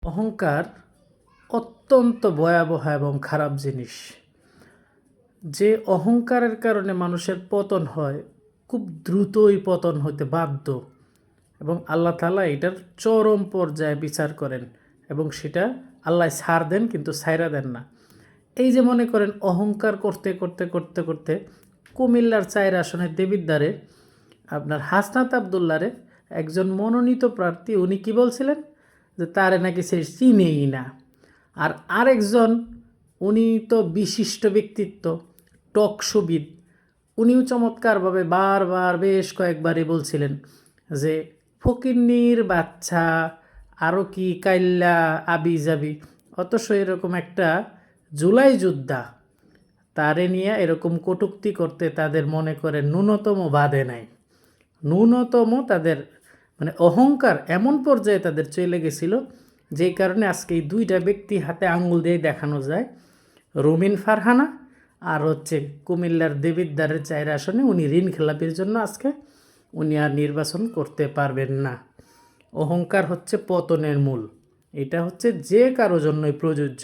অহংকার অত্যন্ত ভয়াবহ এবং খারাপ জিনিস। যে অহংকারের কারণে মানুষের পতন হয়, খুব দ্রুতই পতন হতে বাধ্য, এবং আল্লাহ তাআলা এটার চরম পর্যায়ে বিচার করেন এবং সেটা আল্লাহ ছাড় দেন, কিন্তু ছাইরা দেন না। এই যে মনে করেন অহংকার করতে করতে করতে করতে কুমিল্লার 4 আসনের দেবিদ্বারে আপনার হাসনাত আবদুল্লারে একজন মনোনীত প্রার্থী, উনি কি বলছিলেন যে তারে নাকি সে চিনেই না। আর আরেকজন, উনি তো বিশিষ্ট ব্যক্তিত্ব, টকশোবিদ, উনিও চমৎকারভাবে বারবার বেশ কয়েকবারই বলছিলেন যে ফকিন্নির বাচ্চা, আরও কি কাইল্লা আবি যাবি। অথচ এরকম একটা জুলাই যোদ্ধা, তারে নিয়ে এরকম কটূক্তি করতে তাদের মনে করে ন্যূনতম বাধে নাই। ন্যূনতম তাদের মানে অহংকার এমন পর্যায়ে তাদের চলে গেছিল, যেই কারণে আজকে এই দুইটা ব্যক্তি হাতে আঙ্গুল দিয়ে দেখানো যায়। রুমিন ফারহানা আর হচ্ছে কুমিল্লার দেবিদ্বারের 4 আসনে উনি ঋণ খেলাপির জন্য আজকে উনি আর নির্বাচন করতে পারবেন না। অহংকার হচ্ছে পতনের মূল। এটা হচ্ছে যে কারো জন্যই প্রযোজ্য,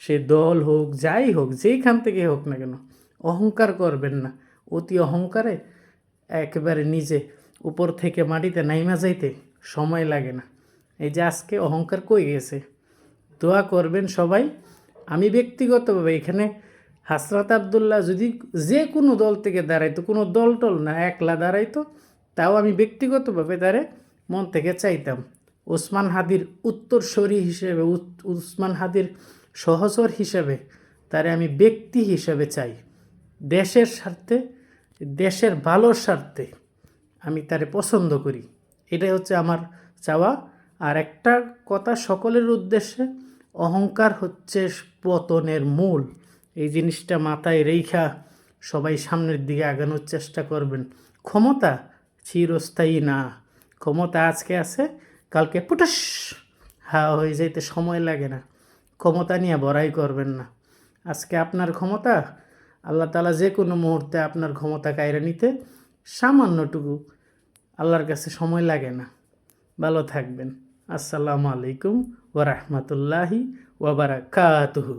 সে দল হোক, যাই হোক, যেইখান থেকে হোক না কেন, অহংকার করবেন না। অতি অহংকারে একেবারে নিজে উপর থেকে মাটিতে নাইমা যাইতে সময় লাগে না। এই যে আজকে অহংকার কই গেছে, দোয়া করবেন সবাই। আমি ব্যক্তিগতভাবে এখানে হাসনাত আবদুল্লাহ যদি যে কোনো দল থেকে দাঁড়াইতো, কোনো দল টল না, একলা দাঁড়াইতো, তাও আমি ব্যক্তিগতভাবে তারে মন থেকে চাইতাম। ওসমান হাদির উত্তরসূরি হিসেবে, ওসমান হাদির সহচর হিসেবে তারে আমি ব্যক্তি হিসেবে চাই। দেশের স্বার্থে, দেশের ভালোর স্বার্থে আমি তারে পছন্দ করি। এটাই হচ্ছে আমার চাওয়া। আর একটা কথা সকলের উদ্দেশ্যে, অহংকার হচ্ছে পতনের মূল। এই জিনিসটা মাথায় রেখা সবাই সামনের দিকে আগানোর চেষ্টা করবেন। ক্ষমতা চিরস্থায়ী না। ক্ষমতা আজকে আছে, কালকে পুটাস হয়ে যাইতে সময় লাগে না। ক্ষমতা নিয়ে বড়াই করবেন না। আজকে আপনার ক্ষমতা, আল্লাহ তাআলা যে কোনো মুহূর্তে আপনার ক্ষমতা কায়রা নিতে সামান্যটুকু আল্লাহর কাছে সময় লাগে না। ভালো থাকবেন। আসসালামু আলাইকুম ওয়া রাহমাতুল্লাহি ওয়া বারাকাতুহু।